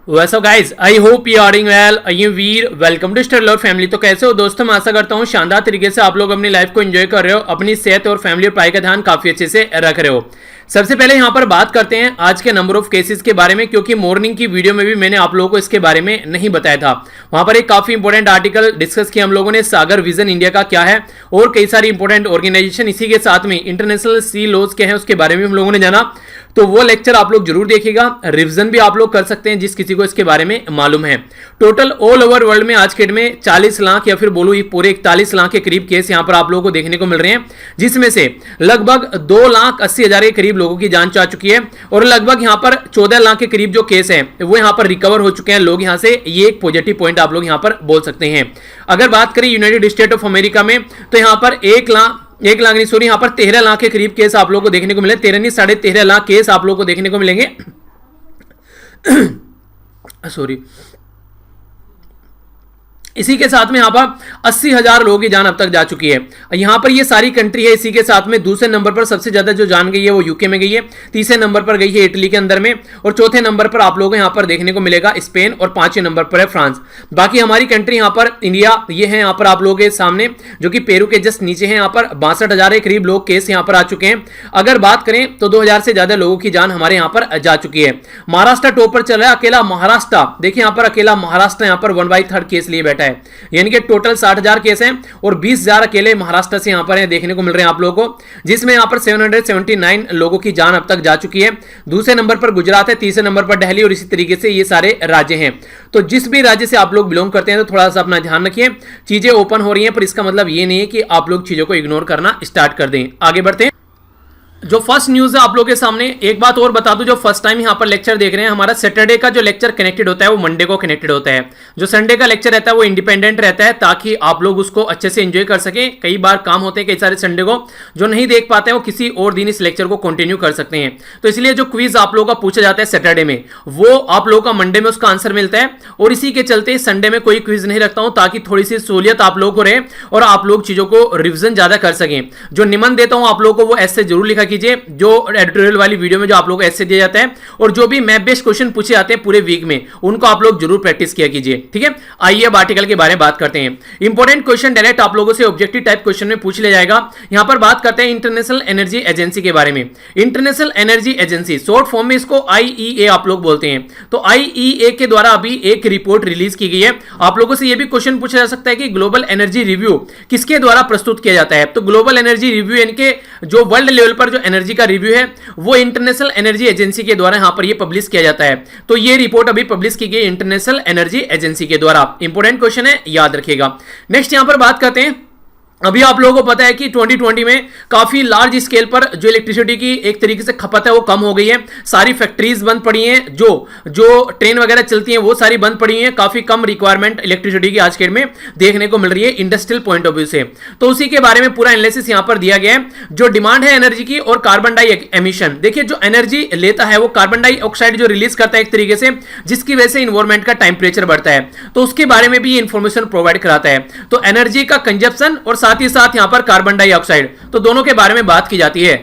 वैसे guys I hope you are doing well. I am Veer, welcome to star lover family. तो कैसे हो दोस्तों, मैं आशा करता हूँ शानदार तरीके से आप लोग अपनी लाइफ को एंजॉय कर रहे हो, अपनी सेहत और फैमिली और पढ़ाई का ध्यान काफी अच्छे से रख रहे हो। सबसे पहले यहाँ पर बात करते हैं आज के नंबर ऑफ केसेस के बारे में, क्योंकि मॉर्निंग की वीडियो में भी मैंने आप लोगों को इसके बारे में नहीं बताया था। वहां पर एक काफी इंपॉर्टेंट आर्टिकल डिस्कस किया हम लोगों ने, सागर विजन इंडिया का क्या है और कई सारी इंपॉर्टेंट ऑर्गेनाइजेशन, इसी के साथ में इंटरनेशनल सी लॉज क्या है उसके बारे में हम लोगों ने जाना। तो वो लेक्चर आप लोग जरूर देखिएगा, रिवीजन भी आप लोग कर सकते हैं जिस किसी को इसके बारे में मालूम है। टोटल ऑल ओवर वर्ल्ड में आज के डेट में 40 लाख या फिर बोलो ये पूरे 41 लाख के करीब केस यहां पर आप लोगों को देखने को मिल रहे हैं, जिसमें से लगभग 2,80,000 के करीब लोगों की जान जा चुकी है और लगभग यहां पर 14 लाख के करीब जो केस है वो यहां पर रिकवर हो चुके हैं लोग यहां से। ये एक पॉजिटिव पॉइंट आप लोग यहां पर बोल सकते हैं। अगर बात करें यूनाइटेड स्टेट ऑफ अमेरिका में, तो यहां पर 1 लाख नहीं सॉरी, यहां पर 13 लाख के करीब केस आप लोगों को देखने को मिले। 13 नहीं 13.5 लाख केस आप लोगों को देखने को मिलेंगे सॉरी। इसी के साथ में यहां पर 80,000 लोगों की जान अब तक जा चुकी है। यहां पर ये सारी कंट्री है। इसी के साथ में दूसरे नंबर पर सबसे ज्यादा जो जान गई है वो यूके में गई है, तीसरे नंबर पर गई है इटली के अंदर में, और चौथे नंबर पर आप लोगों को यहां पर देखने को मिलेगा स्पेन, और पांचवें नंबर पर है फ्रांस। बाकी हमारी कंट्री यहां पर इंडिया ये है यहां पर आप लोगों के सामने, जो कि पेरू के जस्ट नीचे है। यहां पर 62,000 के करीब लोग केस यहां पर आ चुके हैं। अगर बात करें तो 2,000 से ज्यादा लोगों की जान हमारे यहां पर जा चुकी है। महाराष्ट्र टॉप पर चल रहा है, अकेला महाराष्ट्र देखिए, यहां पर अकेला महाराष्ट्र यहां पर 1/3 केस लिए बैठा है, यानी कि टोटल 60,000 केस हैं और 20,000 अकेले महाराष्ट्र से यहां पर देखने को मिल रहे हैं आप लोगों को, जिसमें यहां पर 779 लोगों की जान अब तक जा चुकी है। दूसरे नंबर पर गुजरात है, तीसरे नंबर पर दिल्ली, और इसी तरीके से ये सारे राज्य हैं। तो जिस भी राज्य से आप लोग बिलोंग करते हैं तो थोड़ा सा अपना ध्यान रखिए। चीजें ओपन हो रही हैं पर इसका मतलब ये नहीं है कि आप लोग चीजों को इग्नोर करना स्टार्ट कर दें। आगे बढ़ते हैं। जो फर्स्ट न्यूज है आप लोगों के सामने, एक बात और बता दूं, जो फर्स्ट टाइम यहां पर लेक्चर देख रहे हैं, हमारा सैटरडे का जो लेक्चर कनेक्टेड होता है वो मंडे को कनेक्टेड होता है। जो संडे का लेक्चर रहता है वो इंडिपेंडेंट रहता है, ताकि आप लोग उसको अच्छे से एंजॉय कर सकें। कई बार काम होते हैं कई सारे संडे को, जो नहीं देख पाते हैं वो किसी और दिन इस लेक्चर को कंटिन्यू कर सकते हैं। तो इसलिए जो क्विज आप लोगों का पूछा जाता है सैटरडे में, वो आप लोगों का मंडे में उसका आंसर मिलता है, और इसी के चलते संडे में कोई क्विज नहीं रखता हूं, ताकि थोड़ी सी सहूलियत आप लोगों को रहे और आप लोग चीजों को रिविजन ज्यादा कर सकें। जो निमन देता हूं आप लोगों को वो ऐसे जरूर लिखा कीजिए, जो एडिटोरियल वाली वीडियो में जो आप लोगों को ऐसे दिया जाता है, और जो भी मैप बेस्ड क्वेश्चन पूछे जाते हैं पूरे वीक में, उनको आप लोग जरूर प्रैक्टिस किया कीजिए। ठीक है, आइए अब आर्टिकल के बारे में बात करते हैं। इंपॉर्टेंट क्वेश्चन डायरेक्ट आप लोगों से ऑब्जेक्टिव टाइप क्वेश्चन में पूछ लिया जाएगा। यहां पर बात करते हैं इंटरनेशनल एनर्जी एजेंसी के बारे में। International energy agency, short form में इसको आईईए आप लोग बोलते हैं। तो आईईए के द्वारा अभी एक रिपोर्ट रिलीज की गई है। आप लोगों से यह भी क्वेश्चन पूछा जा सकता है कि ग्लोबल एनर्जी रिव्यू किसके द्वारा प्रस्तुत किया जाता है। तो ग्लोबल एनर्जी रिव्यू यानी कि जो वर्ल्ड लेवल पर जो एनर्जी का रिव्यू है वो इंटरनेशनल एनर्जी एजेंसी के द्वारा यहां पर ये पब्लिश किया जाता है। तो ये रिपोर्ट अभी पब्लिश की गई इंटरनेशनल एनर्जी एजेंसी के द्वारा। इंपॉर्टेंट क्वेश्चन है, याद रखिएगा। नेक्स्ट यहां पर बात करते हैं। अभी आप लोगों को पता है कि 2020 में काफी लार्ज स्केल पर जो इलेक्ट्रिसिटी की एक तरीके से खपत है वो कम हो गई है। सारी फैक्ट्रीज बंद पड़ी हैं, जो ट्रेन वगैरह चलती हैं वो सारी बंद पड़ी हैं। काफी कम रिक्वायरमेंट इलेक्ट्रिसिटी की आज के डेट में देखने को मिल रही है इंडस्ट्रियल पॉइंट ऑफ व्यू से। तो उसी के बारे में पूरा एनालिसिस यहां पर दिया गया है। जो डिमांड है एनर्जी की और कार्बन डाई एमिशन, देखिए जो एनर्जी लेता है वो कार्बन डाइऑक्साइड जो रिलीज करता है एक तरीके से, जिसकी वजह से इन्वायरमेंट का टेम्परेचर बढ़ता है। तो उसके बारे में भी ये इंफॉर्मेशन प्रोवाइड कराता है। तो एनर्जी का कंजप्शन और साथ ही साथ यहां पर कार्बन डाइऑक्साइड, तो दोनों के बारे में बात की जाती है।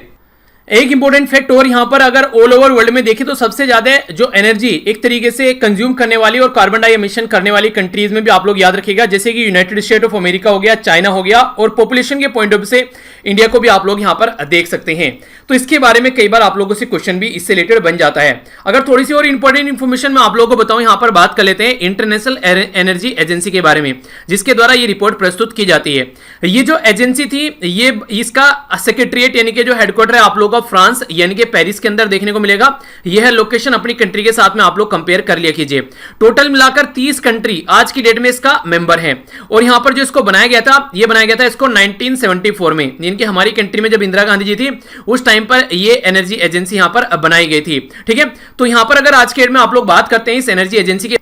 एक इंपॉर्टेंट फैक्ट और यहां पर अगर ऑल ओवर वर्ल्ड में देखें तो सबसे ज्यादा जो एनर्जी एक तरीके से कंज्यूम करने वाली और कार्बन डाई एमिशन करने वाली कंट्रीज में भी आप लोग याद रखिएगा, जैसे कि यूनाइटेड स्टेट ऑफ अमेरिका हो गया, चाइना हो गया, और पॉपुलेशन के पॉइंट ऑफ व्यू से इंडिया को भी आप लोग यहां पर देख सकते हैं। तो इसके बारे में कई बार आप लोगों से क्वेश्चन भी इससे रिलेटेड बन जाता है। अगर थोड़ी सी और इंपॉर्टेंट इंफॉर्मेशन मैं आप लोगों को बताऊं, यहां पर बात कर लेते हैं इंटरनेशनल एनर्जी एजेंसी के बारे में, जिसके द्वारा ये रिपोर्ट प्रस्तुत की जाती है। ये जो एजेंसी थी, ये इसका सेक्रेटरीट यानी कि जो हेडक्वार्टर है आप लोगों का फ्रांस यानी कि पेरिस के अंदर देखने को मिलेगा। यह लोकेशन अपनी कंट्री के साथ में आप लोग कंपेयर कर लिया कीजिए। टोटल मिलाकर 30 कंट्री आज की डेट में इसका मेंबर है। और यहां पर जो इसको बनाया गया था, ये बनाया गया था इसको 1974 में, यानी कि हमारी कंट्री में जब इंदिरा गांधी जी थी उस टाइम पर ये एनर्जी एजेंसी यहां पर बनाई गई थी। ठीक है, तो यहां पर अगर आज के डेट में आप लोग बात करते हैं इस एनर्जी एजेंसी के,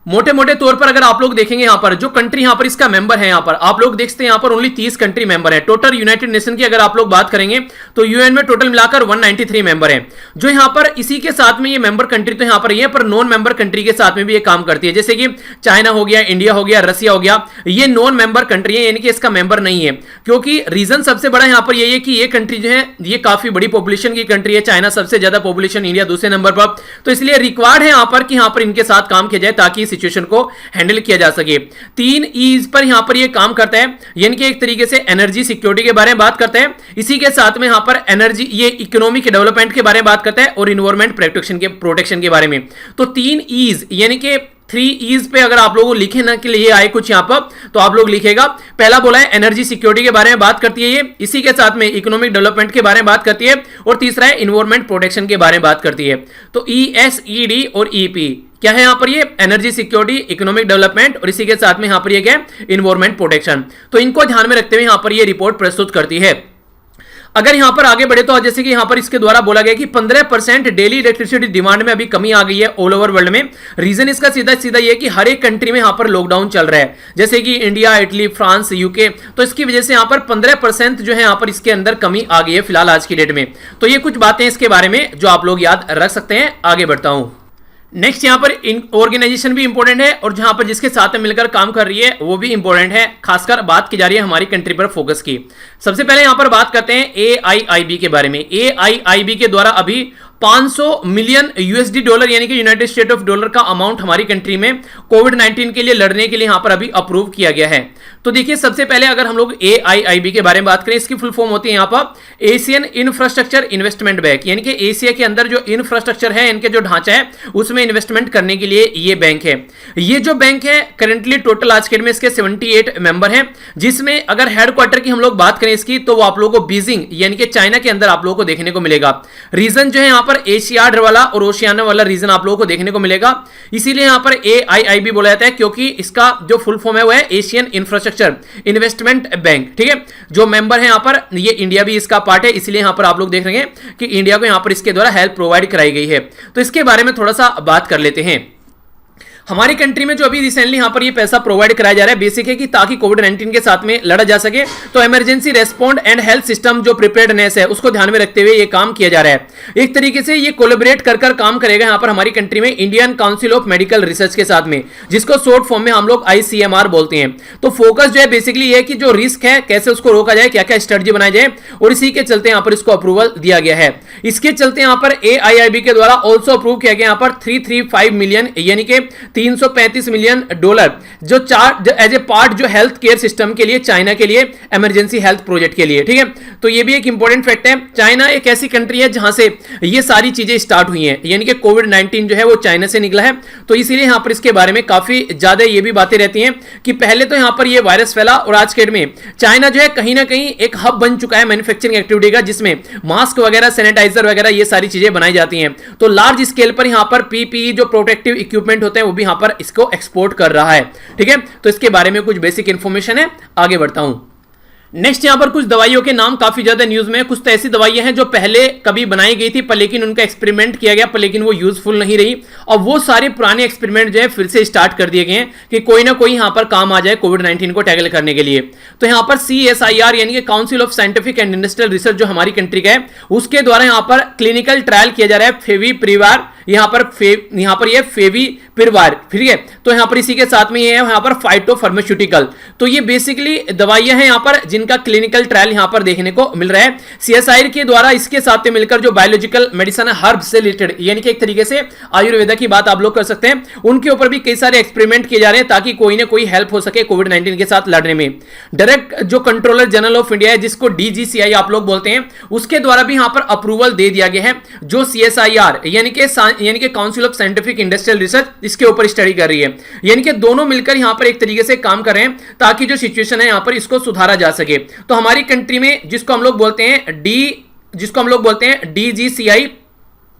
मोटे मोटे तौर पर अगर आप लोग देखेंगे यहां पर जो कंट्री यहां पर इसका मेंबर है, यहां पर आप लोग देखते हैं यहां पर ओनली 30 कंट्री मेंबर है। टोटल यूनाइटेड नेशन की अगर आप लोग बात करेंगे तो यूएन में टोटल मिलाकर 193 मेंबर है। जो यहां पर इसी के साथ में ये मेंबर कंट्री तो यहां पर ये पर नॉन मेंबर कंट्री के साथ में भी ये काम करती है, जैसे कि चाइना हो गया, इंडिया हो गया, रसिया हो गया, ये नॉन मेंबर कंट्री है, यानी कि इसका मेंबर नहीं है। क्योंकि रीजन सबसे बड़ा यहां पर यही है कि ये कंट्री जो है ये काफी बड़ी पॉपुलेशन की कंट्री है, चाइना सबसे ज्यादा पॉपुलेशन, इंडिया दूसरे नंबर पर, तो इसलिए रिक्वायर्ड है यहां पर कि यहां पर इनके साथ काम किया जाए ताकि सिचुएशन को हैंडल किया जा सके। 3 ईज पर यहां पर ये काम करता है, यानी कि एक तरीके से एनर्जी सिक्योरिटी के बारे में बात करता है, इसी के साथ में यहां पर एनर्जी ये इकोनॉमिक डेवलपमेंट के बारे में बात करता है और इन्वायरमेंट प्रोटेक्शन के बारे में। तो 3 ईज यानी कि 3 ईज पे अगर आप लोगों को लिखे ना के लिए आए कुछ यहां पर तो आप लोग लिखेगा। पहला बोला है एनर्जी सिक्योरिटी के बारे में बात करती है ये, इसी के साथ में इकोनॉमिक डेवलपमेंट के बारे में बात करती है और तीसरा है इन्वायरमेंट प्रोटेक्शन के बारे में बात करती है। तो ESED और EP क्या है यहां पर ये एनर्जी सिक्योरिटी, इकोनॉमिक डेवलपमेंट और इसी के साथ में यहां पर ये क्या है इन्वायरमेंट प्रोटेक्शन। तो इनको ध्यान में रखते हुए यहां पर ये रिपोर्ट प्रस्तुत करती है। अगर यहां पर आगे बढ़े तो जैसे कि यहां पर इसके द्वारा बोला गया कि 15% डेली इलेक्ट्रिसिटी डिमांड में अभी कमी आ गई है ऑल ओवर वर्ल्ड में। रीजन इसका सीधा सीधा ये कि हर एक कंट्री में यहां पर लॉकडाउन चल रहा है, जैसे कि इंडिया, इटली, फ्रांस, यूके, तो इसकी वजह से यहां पर 15% जो है यहां पर इसके अंदर कमी आ गई है फिलहाल आज की डेट में। तो ये कुछ बातें इसके बारे में जो आप लोग याद रख सकते हैं। आगे बढ़ता हूं। नेक्स्ट यहां पर ऑर्गेनाइजेशन भी इंपॉर्टेंट है और जहां पर जिसके साथ में मिलकर काम कर रही है वो भी इंपॉर्टेंट है, खासकर बात की जा रही है हमारी कंट्री पर फोकस की। सबसे पहले यहां पर बात करते हैं AIIB के बारे में। AIIB के द्वारा अभी 500 मिलियन USD डॉलर यानी कि यूनाइटेड स्टेट ऑफ डॉलर का अमाउंट हमारी कंट्री में कोविड-19 के लिए लड़ने के लिए यहां पर अभी अप्रूव किया गया है। तो देखिए सबसे पहले अगर हम लोग AIIB के बारे में बात करें, इसकी फुल फॉर्म होती है यहां पर एशियन इंफ्रास्ट्रक्चर इन्वेस्टमेंट बैंक, यानी कि एशिया के अंदर जो इंफ्रास्ट्रक्चर है, इनके जो ढांचा है उसमें इन्वेस्टमेंट करने के लिए ये बैंक है। ये जो बैंक है करंटली टोटल आज के डेट में इसके 78 मेंबर हैं, जिसमें अगर हेडक्वार्टर की हम लोग बात करें इसकी तो वो आप लोगों को बीजिंग यानी कि चाइना के अंदर आप लोगों को देखने को मिलेगा। रीजन जो है यहां पर एशियाड वाला और ओशियाना वाला रीजन आप लोगों को देखने को मिलेगा, इसीलिए यहां पर AIIB बोला जाता है क्योंकि इसका जो फुल फॉर्म है वो है एशियन इंफ्रास्ट्रक्चर इन्वेस्टमेंट बैंक। ठीक है, जो मेंबर है यहां पर ये इंडिया भी इसका पार्ट है, इसलिए यहां पर आप लोग देख रहे हैं कि इंडिया को यहां पर इसके द्वारा हेल्प प्रोवाइड कराई गई है। तो इसके बारे में थोड़ा सा बात कर लेते हैं। हमारी कंट्री में जो अभी रिसेंटली यहां पर ये पैसा प्रोवाइड कराया जा रहा है बेसिक है कि ताकि कोविड-19 के साथ में लड़ा जा सके, तो emergency respond and health system जो प्रिपेयर्डनेस है उसको ध्यान में रखते हुए ये काम किया जा रहा है। एक तरीके से ये कोलैबोरेट कर काम करेगा यहां पर हमारी कंट्री में Indian council of medical research के साथ में, जिसको शॉर्ट फॉर्म में हम लोग ICMR बोलते हैं। तो फोकस जो है बेसिकली ये कि जो रिस्क है कैसे उसको रोका जाए, क्या क्या स्ट्रेटजी बनाई जाए, और इसी के चलते यहां पर इसको अप्रूवल दिया गया है। इसके चलते यहां पर AIIB के द्वारा ऑल्सो अप्रूव किया गया यहां पर 335 मिलियन यानी कि 335 मिलियन डॉलर जो एज ए पार्ट जो हेल्थ केयर सिस्टम के लिए चाइना के लिए इमरजेंसी हेल्थ प्रोजेक्ट के लिए। ठीक है, तो ये भी एक इंपॉर्टेंट फैक्ट है। चाइना एक ऐसी कंट्री है जहां से ये सारी चीजें स्टार्ट हुई हैं, यानी कि कोविड-19 जो है वो चाइना से निकला है। तो इसीलिए यहां पर इसके बारे में काफी ज्यादा ये भी बातें रहती हैं कि पहले तो यहां पर ये वायरस फैला और आज के डेट में चाइना जो है कहीं ना कहीं एक हब बन चुका है मैन्युफैक्चरिंग एक्टिविटी का, जिसमें मास्क वगैरह, सैनिटाइजर वगैरह ये सारी चीजें बनाई जाती हैं। तो लार्ज स्केल पर यहां पर PPE जो प्रोटेक्टिव इक्विपमेंट होते हैं वो भी यहां पर इसको एक्सपोर्ट कर रहा है। ठीक है, तो इसके बारे में कुछ बेसिक इंफॉर्मेशन है। आगे बढ़ता हूं। नेक्स्ट यहां पर कुछ दवाइयों के नाम काफी ज्यादा न्यूज में, कुछ तो ऐसी दवाइयां हैं जो पहले कभी बनाई गई थी पर लेकिन उनका एक्सपेरिमेंट किया गया पर लेकिन वो यूजफुल नहीं रही, और वो सारे पुराने एक्सपेरिमेंट जो है फिर से स्टार्ट कर दिए गए हैं कि कोई ना कोई यहां पर काम आ जाए कोविड-19 को टैकल करने के लिए। तो यहां पर CSIR यानी कि council of scientific and industrial research जो हमारी कंट्री का है उसके द्वारा यहां पर क्लिनिकल ट्रायल किया जा रहा है फेविपिराविर, यहां पर ये फेविपिराविर। ठीक है, तो यहां पर इसी के साथ में ये है यहां पर फाइटोफार्मास्यूटिकल। तो ये बेसिकली दवाइयां हैं यहां पर जिनका क्लिनिकल ट्रायल यहां पर देखने को मिल रहा है CSIR के द्वारा। इसके साथ में मिलकर जो बायोलॉजिकल मेडिसिन है हर्ब से रिलेटेड यानी कि एक तरीके से आयुर्वेदा की बात आप लोग कर सकते हैं, उनके ऊपर भी कई सारे एक्सपेरिमेंट किए जा रहे हैं ताकि कोई ना कोई हेल्प हो सके कोविड-19 के साथ लड़ने में। डायरेक्ट जो कंट्रोलर जनरल ऑफ इंडिया है जिसको DGCI आप लोग बोलते हैं, उसके द्वारा भी यहां पर अप्रूवल दे दिया गया है। जो CSIR यानी कि council of scientific industrial research इसके ऊपर स्टडी कर रही है, यानी कि दोनों मिलकर यहां पर एक तरीके से काम कर रहे हैं ताकि जो सिचुएशन है यहां पर इसको सुधारा जा सके। तो हमारी कंट्री में जिसको हम लोग बोलते हैं DGCI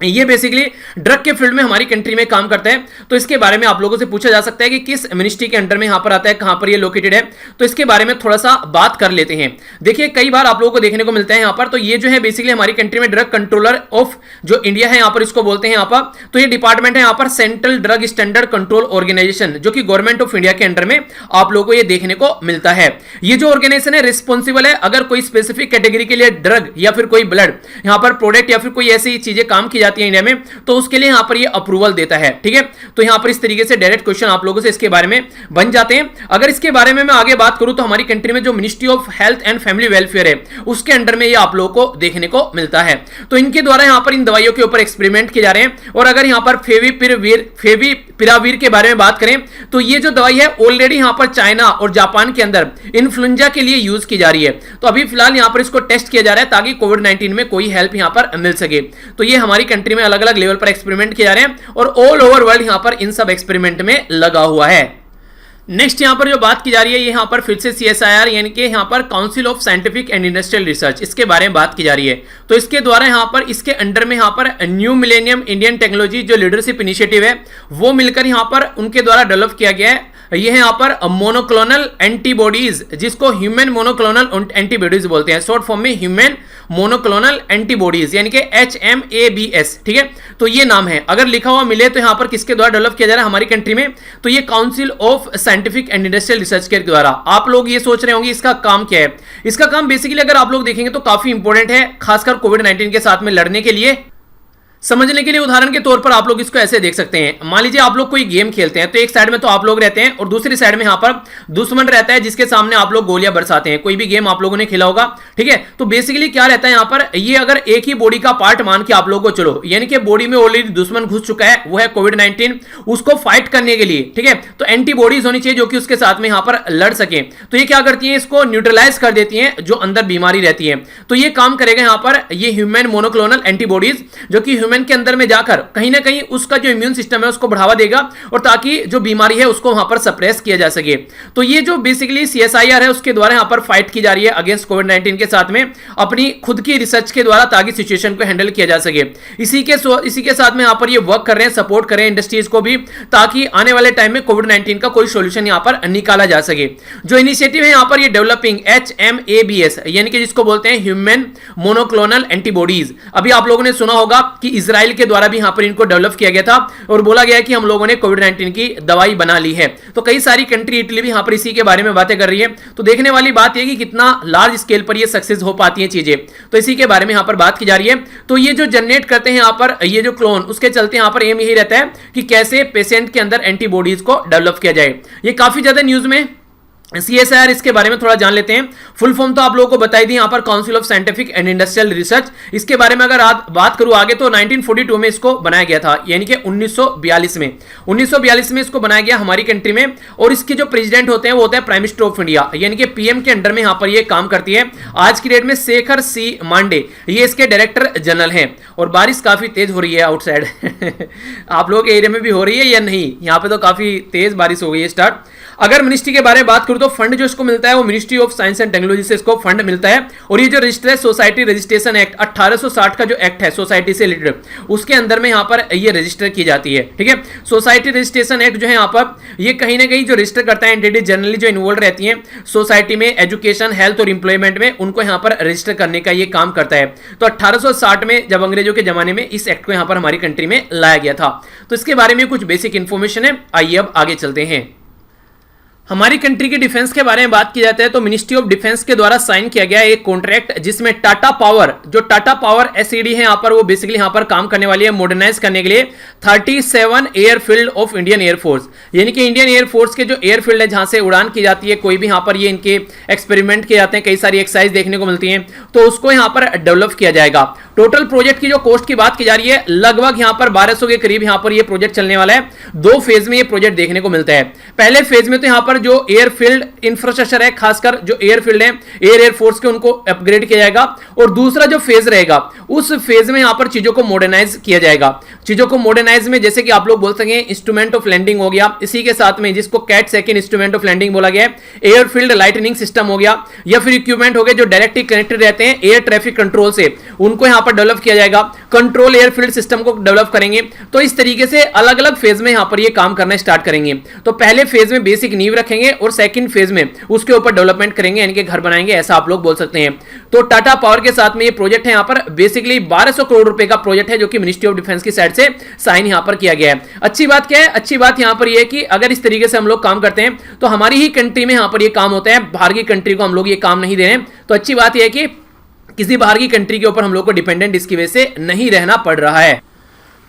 ये बेसिकली ड्रग के फील्ड में हमारी कंट्री में काम करता है। तो इसके बारे में आप लोगों से पूछा जा सकता है कि किस मिनिस्ट्री के अंडर में यहां पर आता है, कहां पर ये लोकेटेड है, तो इसके बारे में थोड़ा सा बात कर लेते हैं। देखिए कई बार आप लोगों को देखने को मिलता है यहां पर, तो ये जो है बेसिकली हमारी कंट्री में ड्रग कंट्रोलर ऑफ जो इंडिया है यहां पर इसको बोलते हैं यहां पर। तो ये डिपार्टमेंट है यहां पर central drug standard control organisation, जो कि गवर्नमेंट ऑफ इंडिया के अंडर में आप लोगों को ये देखने को मिलता है। ये जो ऑर्गेनाइजेशन है रिस्पॉन्सिबल है अगर कोई स्पेसिफिक कैटेगरी के लिए ड्रग या फिर कोई ब्लड यहां पर प्रोडक्ट या फिर कोई ऐसी चीजें काम की जाती है इंडिया में, तो उसके लिए यहां पर ये अप्रूवल देता है। ठीक है, तो यहां पर इस तरीके से डायरेक्ट क्वेश्चन आप लोगों से इसके बारे में बन जाते हैं। अगर इसके बारे में मैं आगे बात करूं तो हमारी कंट्री में जो ministry of health and family welfare है उसके अंडर में ये आप लोगों को देखने को मिलता है। तो इनके द्वारा यहां पर इन दवाइयों के ऊपर एक्सपेरिमेंट किए जा रहे हैं। और अगर यहां पर फेविपिरावीर के बारे में बात करें तो ये जो दवाई है ऑलरेडी यहां पर चाइना और जापान के अंदर इन्फ्लुएंजा के लिए यूज की जा रही है। तो अभी फिलहाल यहां पर इसको टेस्ट किया जा रहा है ताकि कोविड-19 में कोई हेल्प यहां पर मिल सके। तो ये हमारी कंट्री में अलग अलग लेवल पर एक्सपेरिमेंट किए जा रहे हैं और ऑल ओवर वर्ल्ड यहां पर इन सब एक्सपेरिमेंट में लगा हुआ है। नेक्स्ट यहां पर जो बात की जा रही है ये यहां पर फिर से CSIR यानी कि यहां पर council of scientific and industrial research, इसके बारे में बात की जा रही है। तो इसके द्वारा यहां पर इसके अंडर में यहां पर न्यू मिलेनियम इंडियन टेक्नोलॉजी जो लीडरशिप इनिशिएटिव है वो मिलकर यहां पर उनके द्वारा डेवलप किया गया है। ये है यहाँ पर मोनोक्लोनल एंटीबॉडीज, जिसको ह्यूमन मोनोक्लोनल एंटीबॉडीज बोलते हैं, शॉर्ट फॉर्म में ह्यूमन मोनोक्लोनल एंटीबॉडीज यानी कि HMABS। ठीक है, तो ये नाम है। अगर लिखा हुआ मिले तो यहाँ पर किसके द्वारा डेवलप किया जा रहा है हमारी कंट्री में, तो ये council of scientific and industrial research के द्वारा। आप लोग ये सोच रहे होंगे इसका काम क्या है। इसका काम बेसिकली अगर आप लोग देखेंगे तो काफी इंपॉर्टेंट है, खासकर कोविड-19 के साथ में लड़ने के लिए। समझने के लिए उदाहरण के तौर पर आप लोग इसको ऐसे देख सकते हैं। मान लीजिए आप लोग कोई गेम खेलते हैं तो एक साइड में तो आप लोग रहते हैं और दूसरी साइड में यहां पर दुश्मन रहता है जिसके सामने आप लोग गोलियां बरसाते हैं। कोई भी गेम आप लोगों ने खेला होगा, ठीक है। तो बेसिकली क्या रहता है यहां पर, ये अगर एक ही बॉडी का पार्ट मान के आप लोगों को चलो, यानी कि बॉडी में ऑलरेडी दुश्मन घुस चुका है, वो है कोविड-19, उसको फाइट करने के लिए, ठीक है, तो एंटीबॉडीज होनी चाहिए जो कि उसके साथ में यहां पर लड़ सके। तो ये क्या करती है, इसको न्यूट्रलाइज कर देती है जो अंदर बीमारी रहती है। तो ये काम करेगा यहां पर ये ह्यूमन मोनोक्लोनल एंटीबॉडीज, जो कि ह्यूमन के अंदर में कहीं ना कहीं उसका जो इम्यून सिस्टम है उसको बढ़ावा देगा और ताकि जो बीमारी है उसको वहां पर सप्रेस किया जा सके। तो ये जो बेसिकली CSIR है उसके द्वारा यहां पर फाइट की जा रही है अगेंस्ट कोविड-19 के साथ में अपनी खुद की रिसर्च के द्वारा, ताकि सिचुएशन को हैंडल किया जा सके। इसी के साथ में यहां पर ये वर्क कर रहे हैं, सपोर्ट कर रहे हैं इंडस्ट्रीज को भी, ताकि आने वाले टाइम में कोविड-19 का कोई सोल्यूशन यहां पर निकाला जा सके। जो इनिशिएटिव है यहां पर ये डेवलपिंग HMABS यानी कि जिसको बोलते हैं ह्यूमन मोनोक्लोनल एंटीबॉडीज। अभी आप लोगों ने सुना होगा कि इजराइल के द्वारा भी यहां पर इनको डेवलप किया गया था और बोला गया कि हम लोगों ने कोविड-19 की दवाई बना ली है। तो कई सारी कंट्री, इटली भी यहां पर इसी के बारे में बातें कर रही है। तो देखने वाली बात यह कि कितना लार्ज स्केल पर ये सक्सेस हो पाती है चीजें, तो इसी के बारे में यहां पर बात की जा रही है। तो ये जो जनरेट करते हैं यहां पर ये जो क्लोन, उसके चलते यहां पर एम यही रहता है कि कैसे पेशेंट के अंदर एंटीबॉडीज को डेवलप किया जाए। ये काफी ज्यादा न्यूज में CSIR, इसके बारे में थोड़ा जान लेते हैं। फुल फॉर्म तो आप लोगों को बताई दी यहां पर, council of scientific and industrial research. इसके बारे में अगर बात करूं आगे तो 1942 में इसको बनाया गया था, यानी कि 1942 में इसको बनाया गया हमारी कंट्री में। और इसके जो प्रेसिडेंट होते हैं वो होते हैं प्राइम मिनिस्टर ऑफ इंडिया, यानी कि PM के अंडर में यहां पर ये काम करती है। आज की डेट में शेखर C मांडे ये इसके डायरेक्टर जनरल हैं। और बारिश काफी तेज हो रही है आउटसाइड आप लोगों के एरिया में भी हो रही है या नहीं? यहां पे तो काफी तेज बारिश हो गई है स्टार्ट। अगर मिनिस्ट्री के बारे में बात करूं तो फंड जो इसको मिलता है वो ministry of science and technology से इसको फंड मिलता है। और ये जो रजिस्टर है सोसाइटी रजिस्ट्रेशन एक्ट 1860 का जो एक्ट है सोसाइटी से रिलेटेड, उसके अंदर में यहां पर ये रजिस्टर की जाती है। ठीक है, सोसाइटी रजिस्ट्रेशन एक्ट जो है यहां पर ये कहीं ना कहीं जो रजिस्टर करता है एंटिटी जनरली जो इन्वॉल्व रहती है सोसाइटी में, एजुकेशन, हेल्थ और इंप्लॉयमेंट में, उनको यहां पर रजिस्टर करने का ये काम करता है। तो 1860 में जब अंग्रेजों के जमाने में इस एक्ट को यहां पर हमारी कंट्री में लाया गया था। तो इसके बारे में कुछ बेसिक इंफॉर्मेशन है। आइए अब आगे चलते हैं। हमारी कंट्री की डिफेंस के बारे में बात की जाती है तो मिनिस्ट्री ऑफ डिफेंस के द्वारा साइन किया गया एक कॉन्ट्रैक्ट, जिसमें टाटा पावर SED है यहां पर, वो बेसिकली यहां पर काम करने वाली है मॉडर्नाइज करने के लिए 37 एयरफील्ड ऑफ इंडियन एयरफोर्स, यानी कि इंडियन एयरफोर्स के जो एयरफील्ड है जहां से उड़ान की जाती है कोई भी, यहां पर ये इनके एक्सपेरिमेंट किए जाते हैं, कई सारी एक्सरसाइज देखने को मिलती हैं, तो उसको यहां पर डेवलप किया जाएगा। टोटल प्रोजेक्ट की जो कॉस्ट की बात की जा रही है लगभग यहां पर 1200 के करीब यहां पर ये प्रोजेक्ट चलने वाला है। 2 फेज में ये प्रोजेक्ट देखने को मिलता है। पहले फेज में तो यहां पर पर जो एयरफील्ड इंफ्रास्ट्रक्चर है, खासकर जो एयरफील्ड है एयरफोर्स के, उनको अपग्रेड किया जाएगा। और दूसरा जो फेज रहेगा उस फेज में यहां पर चीजों को मॉडर्नाइज किया जाएगा। चीजों को मॉडर्नाइज में जैसे कि आप लोग बोल सकें इंस्ट्रूमेंट ऑफ लैंडिंग हो गया, इसी के साथ में जिसको CAT second instrument of landing बोला गया है, एयरफील्ड लाइटनिंग सिस्टम हो गया, या फिर इक्विपमेंट हो गए जो डायरेक्टली कनेक्टेड रहते हैं एयर ट्रैफिक कंट्रोल से, उनको यहां पर डेवलप किया जाएगा। कंट्रोल एयरफील्ड सिस्टम को डेवलप करेंगे। तो इस तरीके से अलग अलग फेज में यहां पर ये काम करना स्टार्ट करेंगे। तो पहले फेज में बेसिक नींव रखेंगे और सेकंड फेज में उसके ऊपर डेवलपमेंट करेंगे, यानी कि घर बनाएंगे, ऐसा आप लोग बोल सकते हैं। तो टाटा पावर के साथ में ये प्रोजेक्ट है, यहां पर बेसिकली 1200 करोड़ रुपए का प्रोजेक्ट है, जो कि मिनिस्ट्री ऑफ डिफेंस की साइड से साइन यहां पर किया गया है। अच्छी बात क्या है? अच्छी बात यहां पर यह है कि अगर इस तरीके से हम लोग काम करते हैं तो हमारी ही कंट्री में यहां पर यह काम होता है, बाहर की कंट्री को हम लोग ये काम नहीं दे रहे हैं। तो अच्छी बात यह है कि किसी बाहर की कंट्री के ऊपर हम लोग को डिपेंडेंट इसकी वजह से नहीं रहना पड़ रहा है।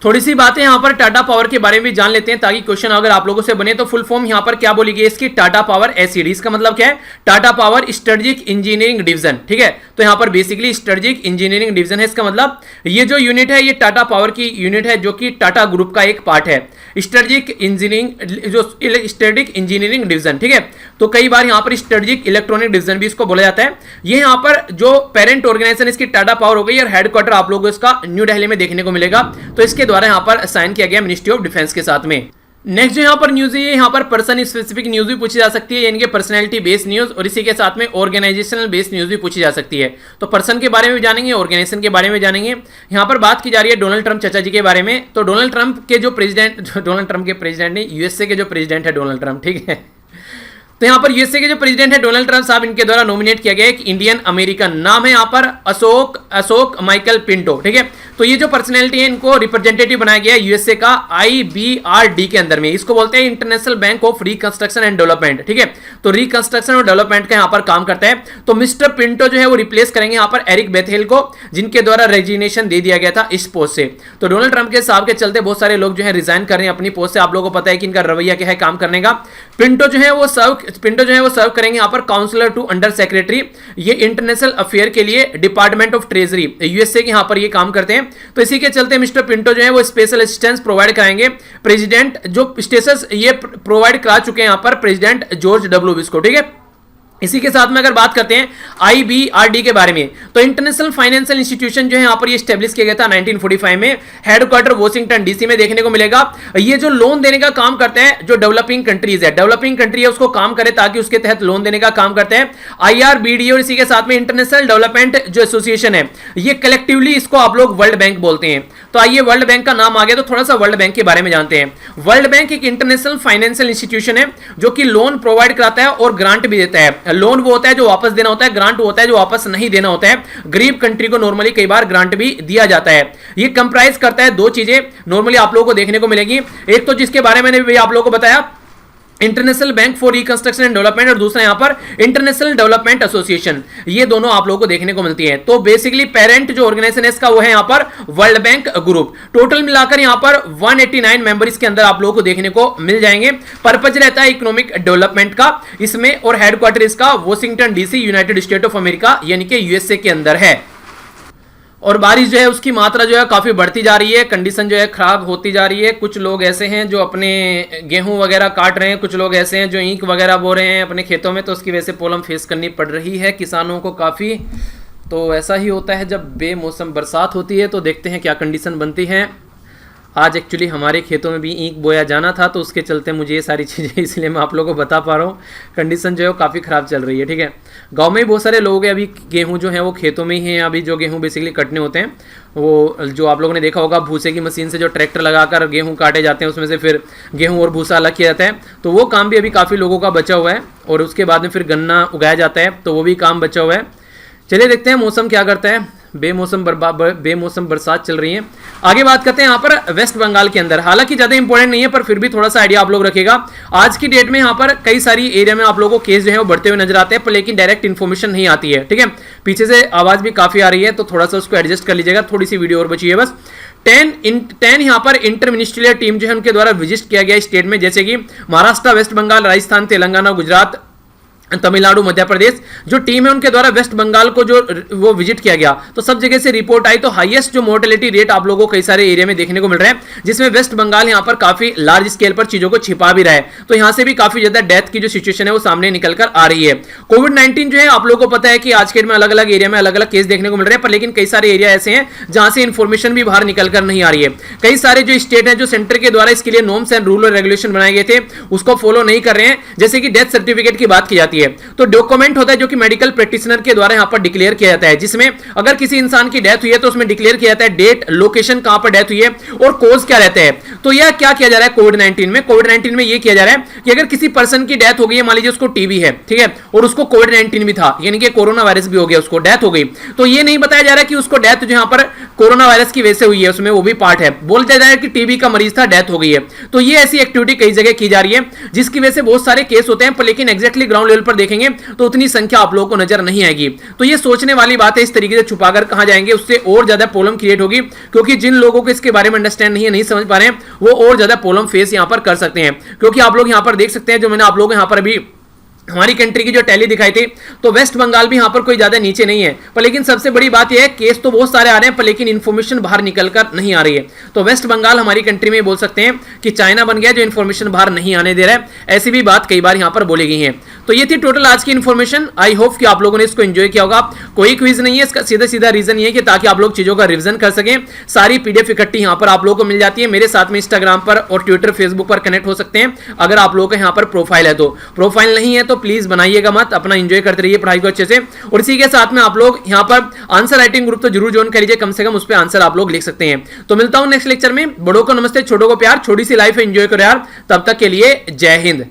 थोड़ी सी बातें यहां पर टाटा पावर के बारे में जान लेते हैं, ताकि क्वेश्चन अगर आप लोगों से बने तो फुल फॉर्म यहां पर क्या बोली गई इसकी, टाटा पावर एसईडी। इसका मतलब क्या है? Tata power strategic engineering division, ठीक है। तो यहां पर बेसिकली स्ट्रेटेजिक इंजीनियरिंग डिवीजन है। इसका मतलब ये जो यूनिट है ये टाटा पावर की यूनिट है, जो कि टाटा ग्रुप का एक पार्ट है। स्ट्रेटेजिक इंजीनियरिंग, जो स्ट्रेटेजिक इंजीनियरिंग डिवीजन, ठीक है। तो कई बार यहां पर स्ट्रेटेजिक इलेक्ट्रॉनिक डिवीजन भी इसको बोला जाता है। ये यहां पर जो पेरेंट ऑर्गेनाइजेशन इसकी टाटा पावर हो गई और हेडक्वार्टर आप लोगों को इसका न्यू दिल्ली में देखने को मिलेगा। तो इसके द्वारा यहां पर साइन किया गया मिनिस्ट्री ऑफ डिफेंस के साथ में। नेक्स्ट जो यहां पर न्यूज है, यहां पर पर्सन स्पेसिफिक न्यूज भी पूछी जा सकती है, यानी कि पर्सनैलिटी बेस्ड न्यूज, और इसी के साथ में ऑर्गेनाइजेशनल बेस्ड न्यूज भी पूछी जा सकती है। तो पर्सन के बारे में जानेंगे, ऑर्गेनाइजेशन के बारे में जानेंगे। यहां पर बात की जा रही है डोनाल्ड ट्रंप चाचा जी के बारे में। तो डोनाल्ड ट्रंप के जो प्रेसिडेंट, डोनाल्ड ट्रंप के प्रेसिडेंट नहीं, यूएसए के जो प्रेसिडेंट है डोनाल्ड ट्रंप, ठीक है। तो यहां पर यूएसए के जो प्रेसिडेंट है डोनाल्ड ट्रंप साहब, इनके द्वारा नॉमिनेट किया गया एक इंडियन अमेरिकन, नाम है यहां पर अशोक माइकल पिंटो, ठीक है। तो ये जो पर्सनैलिटी है इनको रिप्रेजेंटेटिव बनाया गया है यूएसए का IBRD के अंदर में। इसको बोलते हैं international bank of reconstruction and development, ठीक है। तो रिकंस्ट्रक्शन और डेवलपमेंट का यहां पर काम करता है। तो मिस्टर पिंटो जो है वो रिप्लेस करेंगे यहां पर एरिक बेथेल को, जिनके द्वारा रेजिग्नेशन दे दिया गया था इस पोस्ट से। तो डोनाल्ड ट्रंप के साहब के चलते बहुत सारे लोग जो है रिजाइन कर रहे हैं अपनी पोस्ट से। आप लोगों को पता है कि इनका रवैया क्या है काम करने का। पिंटो जो है वो सर्व करेंगे यहां पर काउंसलर टू अंडर सेक्रेटरी, ये इंटरनेशनल अफेयर के लिए डिपार्टमेंट ऑफ ट्रेजरी यूएसए के यहां पर ये काम करते हैं। तो इसी के चलते मिस्टर पिंटो जो है वो स्पेशल असिस्टेंस प्रोवाइड कराएंगे प्रेसिडेंट, जो स्टेटस ये प्रोवाइड करा चुके हैं यहां पर प्रेसिडेंट जॉर्ज डब्ल्यू बुश को, ठीक है। इसी के साथ में अगर बात करते हैं IBRD के बारे में, तो इंटरनेशनल फाइनेंशियल इंस्टीट्यूशन जो है यहां पर ये स्टैब्लिश किया गया था 1945 में, हेडक्वार्टर वॉशिंगटन डीसी में देखने को मिलेगा। ये जो लोन देने का काम करते हैं जो डेवलपिंग कंट्रीज है, डेवलपिंग कंट्री है उसको काम करे ताकि उसके तहत लोन देने का काम करते हैं IRBD। और इसी के साथ में इंटरनेशनल डेवलपमेंट जो एसोसिएशन है, ये कलेक्टिवली इसको आप लोग वर्ल्ड बैंक बोलते हैं। तो आइए वर्ल्ड बैंक का नाम आ गया तो थोड़ा सा वर्ल्ड बैंक के बारे में जानते हैं। वर्ल्ड बैंक एक इंटरनेशनल फाइनेंशियल इंस्टीट्यूशन है जो कि लोन प्रोवाइड कराता है और ग्रांट भी देता है। लोन वो होता है जो वापस देना होता है, ग्रांट होता है जो वापस नहीं देना होता है। गरीब कंट्री को नॉर्मली कई बार ग्रांट भी दिया जाता है। ये कंप्राइज करता है दो चीजें नॉर्मली आप लोगों को देखने को मिलेगी। एक तो जिसके बारे में मैंने आप लोगों को बताया, international bank for reconstruction and development, और दूसरा यहां पर इंटरनेशनल डेवलपमेंट एसोसिएशन। ये दोनों आप लोगों को देखने को मिलती है। तो बेसिकली पेरेंट जो ऑर्गेनाइजेशन है इसका वो है यहां पर वर्ल्ड बैंक ग्रुप। टोटल मिलाकर यहां पर 189 मेंबर इसके अंदर आप लोगों को देखने को मिल जाएंगे। पर्पज रहता है इकोनॉमिक डेवलपमेंट का इसमें, और हेडक्वार्टर इसका Washington DC United state of America यानी कि यूएसए के अंदर है। और बारिश जो है उसकी मात्रा जो है काफ़ी बढ़ती जा रही है, कंडीशन जो है खराब होती जा रही है। कुछ लोग ऐसे हैं जो अपने गेहूं वगैरह काट रहे हैं, कुछ लोग ऐसे हैं जो ईंख वगैरह बो रहे हैं अपने खेतों में, तो उसकी वजह से प्रॉब्लम फेस करनी पड़ रही है किसानों को काफ़ी। तो ऐसा ही होता है जब बेमौसम बरसात होती है। तो देखते हैं क्या कंडीशन बनती है। आज एक्चुअली हमारे खेतों में भी ईंख बोया जाना था, तो उसके चलते मुझे ये सारी चीज़ें इसलिए मैं आप लोगों को बता पा रहा हूँ। कंडीशन जो है वो काफ़ी ख़राब चल रही है, ठीक है। गांव में ही बहुत सारे लोग हैं, अभी गेहूं जो है वो खेतों में ही हैं। अभी जो गेहूं बेसिकली कटने होते हैं, वो जो आप लोगों ने देखा होगा भूसे की मशीन से जो ट्रैक्टर लगाकर गेहूं काटे जाते हैं, उसमें से फिर गेहूं और भूसा अलग किया जाता है। तो वो काम भी अभी काफ़ी लोगों का बचा हुआ है। और उसके बाद में फिर गन्ना उगाया जाता है, तो वो भी काम बचा हुआ है। चलिए देखते हैं मौसम क्या करता है। बेमौसम बरसात चल रही है। आगे बात करते हैं यहाँ पर वेस्ट बंगाल के अंदर। हालांकि ज़्यादा इंपॉर्टेंट नहीं है, पर फिर भी थोड़ा सा आइडिया आप लोग रखेगा। आज की डेट में यहाँ पर कई सारी एरिया में आप लोगों को केस जो है वो बढ़ते हुए नजर आते हैं, पर लेकिन डायरेक्ट इन्फॉर्मेशन नहीं आती है, ठीक है। पीछे से आवाज़ भी काफ़ी आ रही है, तो थोड़ा सा उसको एडजस्ट कर लीजिएगा। थोड़ी सी वीडियो और बची है बस। 10 यहाँ पर इंटर मिनिस्ट्रियल टीम जो है उनके द्वारा विजिट किया गया स्टेट में, जैसे कि महाराष्ट्र, वेस्ट बंगाल, राजस्थान, तेलंगाना, गुजरात, तमिलनाडु, मध्य प्रदेश जो टीम है उनके द्वारा वेस्ट बंगाल को जो वो विजिट किया गया तो सब जगह से रिपोर्ट आई तो हाईएस्ट जो मोर्टेलिटी रेट आप लोगों को कई सारे एरिया में देखने को मिल रहा है, जिसमें वेस्ट बंगाल यहां पर काफी लार्ज स्केल पर चीजों को छिपा भी रहा है। तो यहां से भी काफी ज्यादा डेथ की जो सिचुएशन है वो सामने निकल कर आ रही है। कोविड-19 जो है आप लोगों को पता है कि आज के डेट में अलग अलग एरिया में अलग अलग केस देखने को मिल रहे हैं, पर लेकिन कई सारे एरिया ऐसे हैं जहां से इंफॉर्मेशन भी बाहर निकल कर नहीं आ रही है। कई सारे जो स्टेट है जो सेंटर के द्वारा इसके लिए नॉर्म्स एंड रूल और रेगुलेशन बनाए गए थे उसको फॉलो नहीं कर रहे हैं। जैसे कि डेथ सर्टिफिकेट की बात की जाती है तो डॉक्यूमेंट होता है जो कि मेडिकल प्रैक्टिशनर के द्वारा यहां पर डिक्लेयर किया जाता है, जिसमें अगर किसी इंसान की डेथ हुई है तो उसमें डिक्लेयर किया जाता है डेट, लोकेशन कहां पर डेथ हुई है और कॉज क्या रहता है। तो यह क्या किया जा रहा है कोविड-19 में, कोविड-19 में यह किया जा रहा है कि अगर किसी पर्सन की डेथ हो गई है, मान लीजिए उसको टीबी है, ठीक है, और उसको कोविड-19 भी था, यानी कि कोरोना वायरस भी हो गया, उसको डेथ हो गई, तो यह नहीं बताया जा रहा है कि उसको डेथ जो यहां पर कोरोना वायरस की वजह से हुई है, उसमें वो भी पार्ट है, बोल दिया जा रहा है कि टीबी का मरीज था, डेथ हो गई है। तो ये ऐसी एक्टिविटी कई जगह की जा रही है जिसकी वजह से बहुत सारे केस होते हैं, पर लेकिन एग्जैक्टली ग्राउंड लेवल पर देखेंगे तो उतनी संख्या आप लोगों को नजर नहीं आएगी। तो ये सोचने वाली बात है, इस तरीके से छुपाकर कहां जाएंगे उससे और ज्यादा प्रॉब्लम क्रिएट होगी, क्योंकि जिन लोगों को इसके बारे में अंडरस्टैंड नहीं है, नहीं समझ पा रहे हैं, वो और ज्यादा प्रॉब्लम फेस यहां पर कर सकते हैं। क्योंकि आप लोग यहां पर देख सकते हैं जो मैंने आप लोगों को यहां पर अभी हमारी कंट्री की जो टैली दिखाई थी तो वेस्ट बंगाल भी यहां पर कोई ज्यादा नीचे नहीं है, पर लेकिन सबसे बड़ी बात यह है केस तो बहुत सारे आ रहे हैं पर लेकिन इंफॉर्मेशन बाहर निकलकर नहीं आ रही है। तो वेस्ट बंगाल हमारी कंट्री में बोल सकते हैं कि चाइना बन गया जो इंफॉर्मेशन बाहर नहीं आने दे रहा है, ऐसी भी बात कई बार यहां पर बोली गई है। तो ये थी टोटल आज की इंफॉर्मेशन। आई होप कि आप लोगों ने इसको एंजॉय किया होगा। कोई क्विज नहीं है, इसका सीधा सीधा रीजन ये है कि ताकि आप लोग चीजों का रिवीजन कर सकें। सारी पीडीएफ इकट्ठी यहां पर आप लोगों को मिल जाती है। मेरे साथ में इंस्टाग्राम पर और ट्विटर, फेसबुक पर कनेक्ट हो सकते हैं अगर आप लोगों का यहां पर प्रोफाइल है। तो प्रोफाइल नहीं है तो प्लीज बनाइएगा मत, अपना एंजॉय करते रहिए पढ़ाई को अच्छे से। और इसी के साथ में आप लोग यहां पर आंसर राइटिंग ग्रुप तो जरूर ज्वाइन करिए, कम से कम उस पर आंसर आप लोग लिख सकते हैं। तो मिलता हूं नेक्स्ट लेक्चर में। बड़ों को नमस्ते, छोटों को प्यार, छोटी सी लाइफ एंजॉय करो यार। तब तक के लिए जय हिंद।